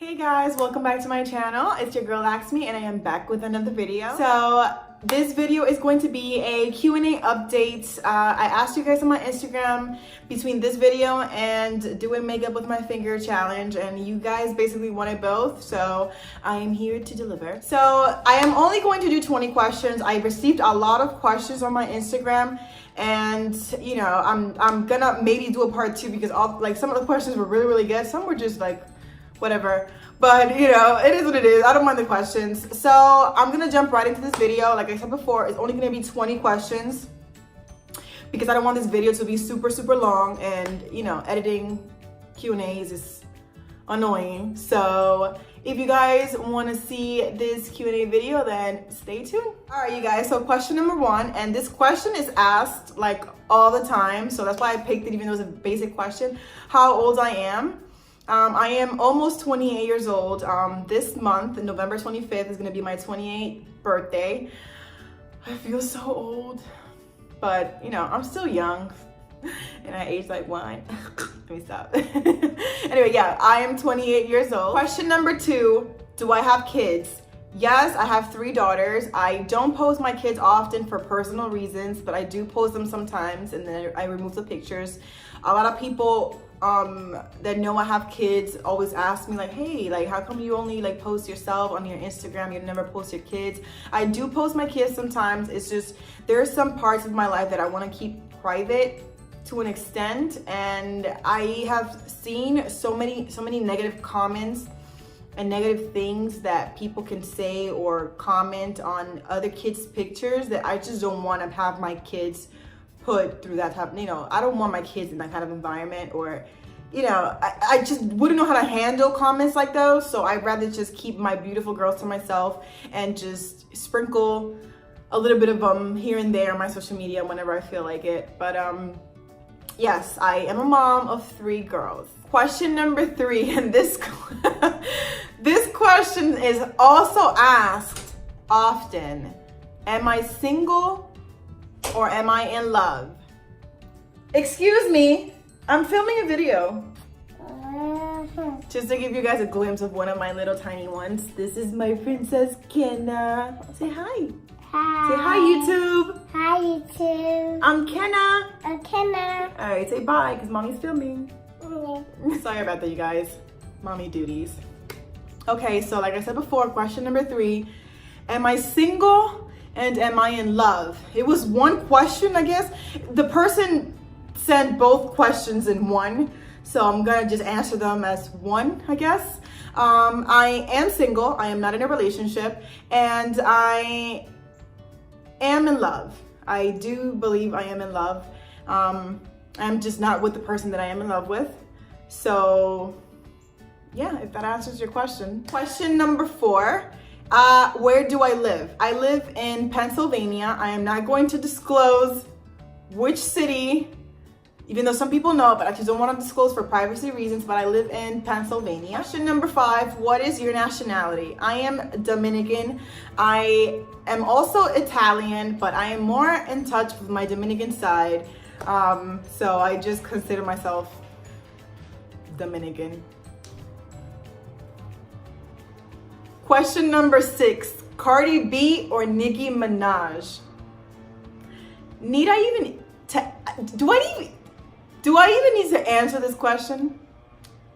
Hey guys, welcome back to my channel. It's your girl Laksmy and I am back with another video. So this video is going to be a Q&A update. I asked you guys on my Instagram between this video and doing makeup with my finger challenge, and you guys basically wanted both, so I am here to deliver. So I am only going to do 20 questions. I received a lot of questions on my Instagram, and you know, I'm gonna maybe do a part 2 because some of the questions were really good. Some were just like whatever, but you know, it is what it is. I don't mind the questions. So I'm gonna jump right into this video. Like I said before, it's only gonna be 20 questions because I don't want this video to be super long, and you know, editing Q&As is annoying. So if you guys want to see this Q&A video, then stay tuned. All right, you guys, so question number 1, and this question is asked like all the time, so that's why I picked it even though it's a basic question. How old I am. I am almost 28 years old. This month, November 25th, is gonna be my 28th birthday. I feel so old, but you know, I'm still young and I age like wine. Let me stop. Anyway, yeah, I am 28 years old. Question number 2, do I have kids? Yes, I have 3 daughters. I don't post my kids often for personal reasons, but I do post them sometimes, and then I remove the pictures. A lot of people that know I have kids always ask me like, hey, like how come you only like post yourself on your Instagram, you never post your kids? I do post my kids sometimes. It's just there are some parts of my life that I want to keep private to an extent, and I have seen so many negative comments and negative things that people can say or comment on other kids' pictures that I just don't want to have my kids put through that type. You know, I don't want my kids in that kind of environment, or you know, I just wouldn't know how to handle comments like those. So I'd rather just keep my beautiful girls to myself and just sprinkle a little bit of them here and there on my social media whenever I feel like it. But yes, I am a mom of 3 girls. Question number 3, and this question is also asked often. Am I single or am I in love? Excuse me, I'm filming a video. Just to give you guys a glimpse of one of my little tiny ones. This is my princess Kenna. Say hi. Hi. Say hi, YouTube. Hi, YouTube. I'm Kenna. I'm Kenna. All right, say bye because mommy's filming. Okay. Sorry about that, you guys. Mommy duties. Okay, so like I said before, question number 3. Am I single and am I in love? It was one question, I guess. The person sent both questions in one, so I'm gonna just answer them as one, I guess. I am single. I am not in a relationship, and I am in love. I do believe I am in love. I'm just not with the person that I am in love with. So yeah, if that answers your question. Question number 4, where do I live? I live in Pennsylvania. I am not going to disclose which city, even though some people know, but I just don't want to disclose for privacy reasons, but I live in Pennsylvania. Question number 5, what is your nationality? I am Dominican. I am also Italian, but I am more in touch with my Dominican side. So I just consider myself Dominican. Question number 6, Cardi B or Nicki Minaj? Do I even need to answer this question?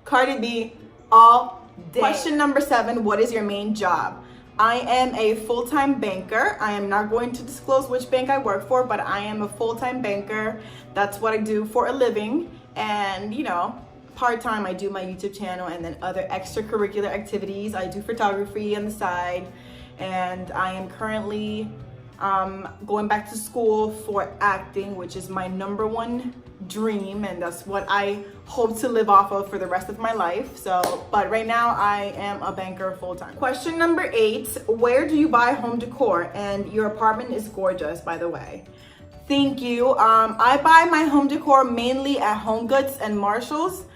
Cardi B all day. Question number 7, what is your main job? I am a full-time banker. I am not going to disclose which bank I work for, but I am a full-time banker. That's what I do for a living. And you know, part-time I do my YouTube channel, and then other extracurricular activities. I do photography on the side, and I am currently going back to school for acting, which is my number 1 dream, and that's what I hope to live off of for the rest of my life. So, but right now I am a banker full-time. Question number 8, where do you buy home decor? And your apartment is gorgeous, by the way. Thank you. I buy my home decor mainly at Home Goods and Marshalls.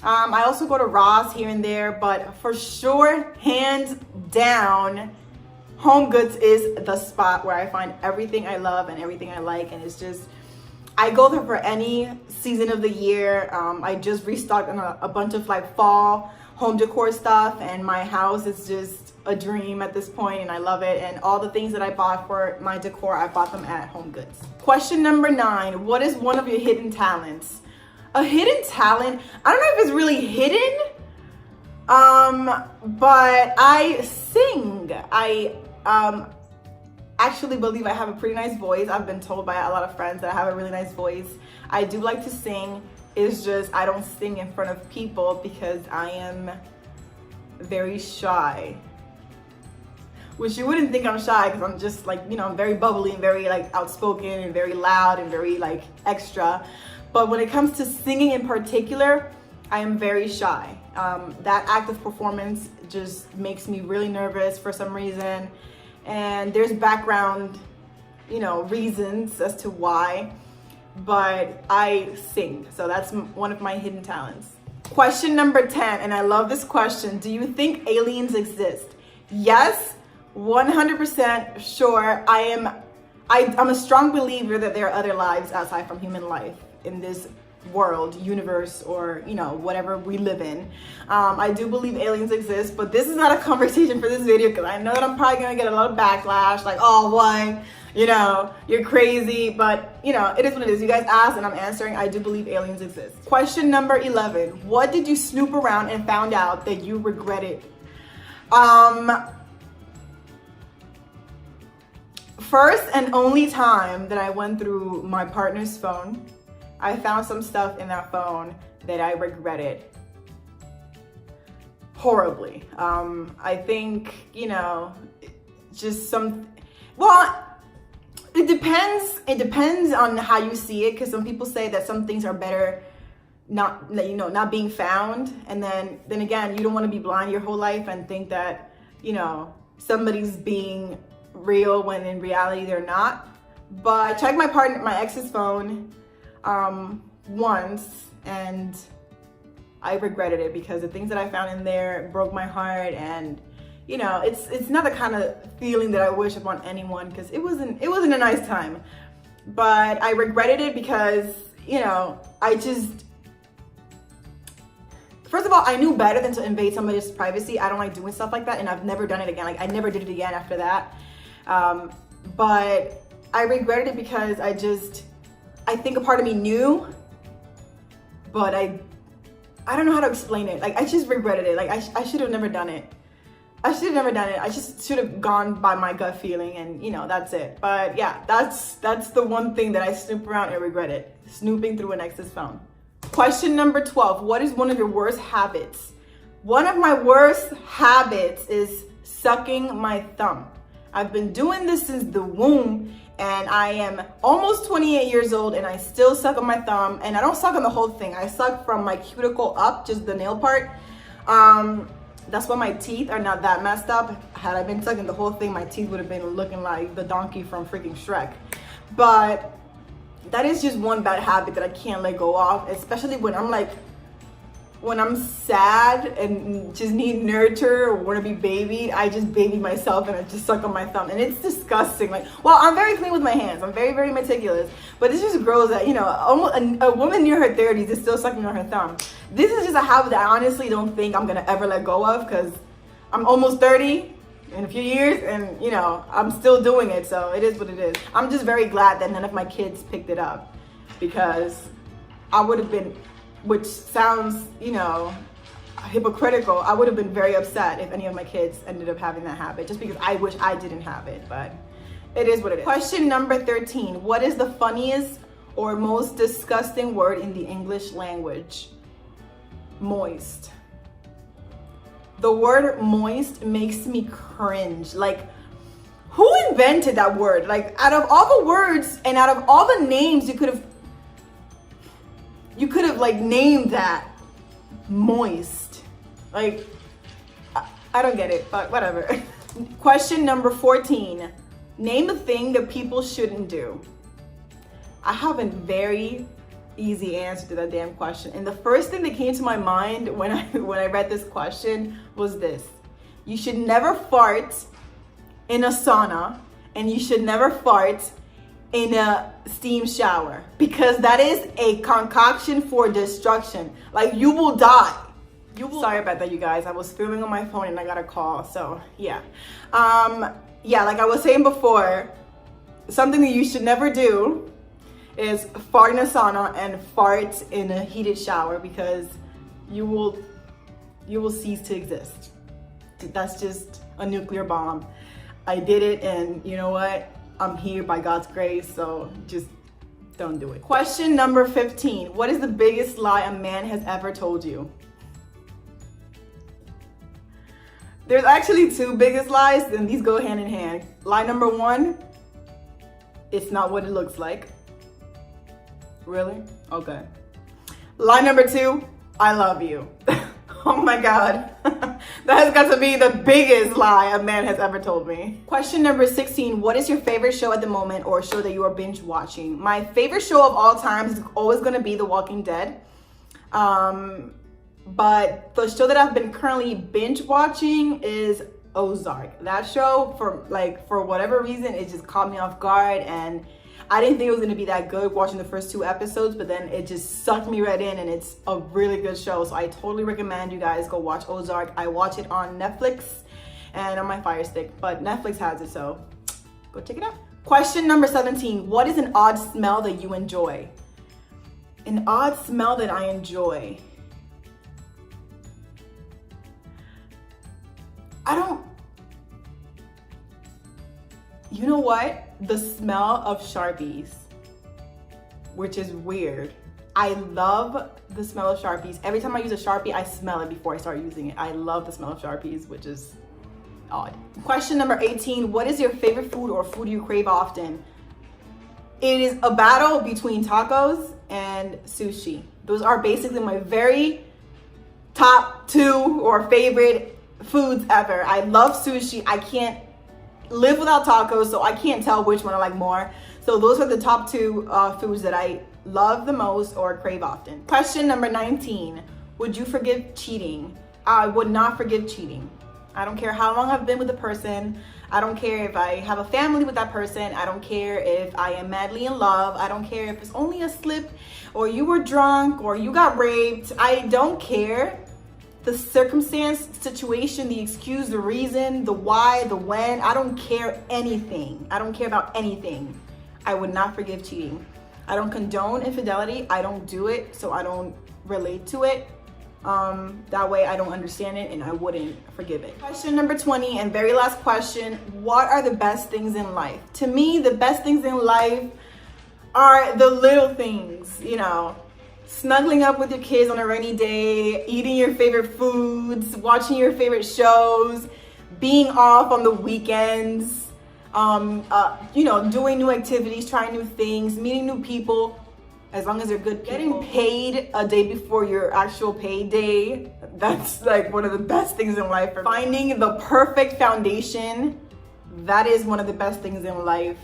I also go to Ross here and there, but for sure, hands down, Home Goods is the spot where I find everything I love and everything I like, and it's just, I go there for any season of the year. I just restocked on a bunch of like fall home decor stuff, and my house is just a dream at this point, and I love it. And all the things that I bought for my decor, I bought them at Home Goods. Question number 9, what is one of your hidden talents? A hidden talent, I don't know if it's really hidden, but I sing. I actually believe I have a pretty nice voice. I've been told by a lot of friends that I have a really nice voice. I do like to sing. It's just I don't sing in front of people because I am very shy. Which you wouldn't think I'm shy, because I'm just like, you know, I'm very bubbly and very like outspoken and very loud and very like extra. But when it comes to singing in particular, I am very shy. That act of performance just makes me really nervous for some reason. And there's background, you know, reasons as to why, but I sing. So that's one of my hidden talents. Question number 10, and I love this question. Do you think aliens exist? Yes, 100% sure. I'm a strong believer that there are other lives outside from human life in this world, universe, or you know, whatever we live in. I do believe aliens exist, but this is not a conversation for this video because I know that I'm probably gonna get a lot of backlash, like, oh, what, you know, you're crazy. But you know, it is what it is. You guys asked and I'm answering. I do believe aliens exist. Question number 11, what did you snoop around and found out that you regretted? First and only time that I went through my partner's phone, I found some stuff in that phone that I regretted horribly. I think, you know, just well, it depends on how you see it, because some people say that some things are better not being found. And then again, you don't want to be blind your whole life and think that, you know, somebody's being real when in reality they're not. But I checked my ex's phone once, and I regretted it because the things that I found in there broke my heart. And you know, it's not the kind of feeling that I wish upon anyone, because it wasn't a nice time. But I regretted it because, you know, first of all, I knew better than to invade somebody's privacy. I don't like doing stuff like that, and I've never done it again. Like, I never did it again after that. But I regretted it because I think a part of me knew, but I don't know how to explain it. Like, I just regretted it. Like, I should have never done it. I just should have gone by my gut feeling, and you know, that's it. But yeah, that's the one thing that I snoop around and regretted, snooping through an ex's phone. Question number 12, what is one of your worst habits? One of my worst habits is sucking my thumb. I've been doing this since the womb, and I am almost 28 years old, and I still suck on my thumb. And I don't suck on the whole thing. I suck from my cuticle up, just the nail part. That's why my teeth are not that messed up. Had I been sucking the whole thing, my teeth would have been looking like the donkey from freaking Shrek. But that is just one bad habit that I can't let go of, especially when I'm sad and just need nurture or want to be babied. I just baby myself and I just suck on my thumb, and it's disgusting. Like, well, I'm very clean with my hands. I'm very, very meticulous, but it's just gross that, you know, a woman near her 30s is still sucking on her thumb. This is just a habit that I honestly don't think I'm gonna ever let go of, because I'm almost 30 in a few years, and you know, I'm still doing it, so it is what it is. I'm just very glad that none of my kids picked it up, because I would have been, which sounds, you know, hypocritical, I would have been very upset if any of my kids ended up having that habit, just because I wish I didn't have it. But it is what it is. Question number 13, what is the funniest or most disgusting word in the English language? Moist. The word moist makes me cringe. Like, who invented that word? Like, out of all the words and out of all the names you could have like named that, moist. Like, I don't get it, but whatever. Question number 14, name a thing that people shouldn't do. I have a very easy answer to that damn question, and the first thing that came to my mind when I read this question was this: you should never fart in a sauna, and you should never fart in a steam shower, because that is a concoction for destruction. Like, you will die. Sorry about that, you guys. I was filming on my phone and I got a call, so yeah. Yeah, like I was saying before, something that you should never do is fart in a sauna and fart in a heated shower, because you will cease to exist. That's just a nuclear bomb. I did it, and you know what? I'm here by God's grace, so just don't do it. Question number 15. What is the biggest lie a man has ever told you? There's actually two biggest lies, and these go hand in hand. Lie number 1, it's not what it looks like. Really? Okay. Lie number 2, I love you. Oh my God. That has got to be the biggest lie a man has ever told me. Question number 16. What is your favorite show at the moment, or a show that you are binge watching? My favorite show of all time is always going to be The Walking Dead. But the show that I've been currently binge watching is Ozark. That show, for whatever reason, it just caught me off guard, and I didn't think it was going to be that good watching the first 2 episodes, but then it just sucked me right in, and it's a really good show. So I totally recommend you guys go watch Ozark. I watch it on Netflix and on my Fire Stick, but Netflix has it, so go check it out. Question number 17. What is an odd smell that you enjoy? An odd smell that I enjoy. You know what? The smell of Sharpies, which is weird. I love the smell of Sharpies. Every time I use a Sharpie, I smell it before I start using it. I love the smell of Sharpies, which is odd. Question number 18. What is your favorite food, or food you crave often? It is a battle between tacos and sushi. Those are basically my very top 2 or favorite foods ever. I love sushi. I can't live without tacos, so I can't tell which one I like more. So those are the top 2 foods that I love the most or crave often. Question number 19. Would you forgive cheating? I would not forgive cheating. I don't care how long I've been with a person. I don't care if I have a family with that person. I don't care if I am madly in love. I don't care if it's only a slip, or you were drunk, or you got raped. I don't care. The circumstance, situation, the excuse, the reason, the why, the when, I don't care anything. I don't care about anything. I would not forgive cheating. I don't condone infidelity. I don't do it, so I don't relate to it. That way I don't understand it, and I wouldn't forgive it. Question number 20, and very last question. What are the best things in life? To me, the best things in life are the little things, you know. Snuggling up with your kids on a rainy day, eating your favorite foods, watching your favorite shows, being off on the weekends, you know, doing new activities, trying new things, meeting new people, as long as they're good people. Getting paid a day before your actual payday, that's like one of the best things in life. Finding the perfect foundation, that is one of the best things in life.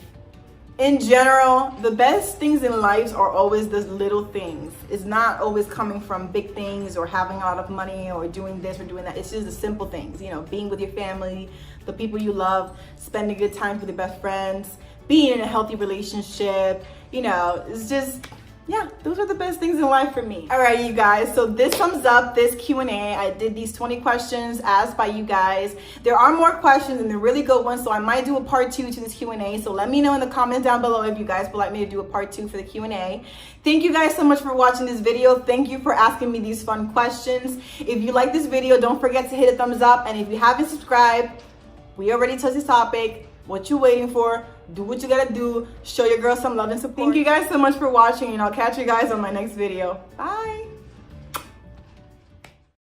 In general, the best things in life are always the little things. It's not always coming from big things or having a lot of money or doing this or doing that. It's just the simple things, you know, being with your family, the people you love, spending good time with your best friends, being in a healthy relationship, you know, it's just, yeah, those are the best things in life for me. All right, you guys, so this sums up this Q&A. I did these 20 questions asked by you guys. There are more questions, and they're really good ones, so I might do a part 2 to this Q&A. So let me know in the comments down below if you guys would like me to do a part 2 for the Q&A. Thank you guys so much for watching this video. Thank you for asking me these fun questions. If you like this video, don't forget to hit a thumbs up. And if you haven't subscribed, we already touched this topic. What you waiting for? Do what you gotta do. Show your girl some love and support. Thank you guys so much for watching, and I'll catch you guys on my next video. Bye.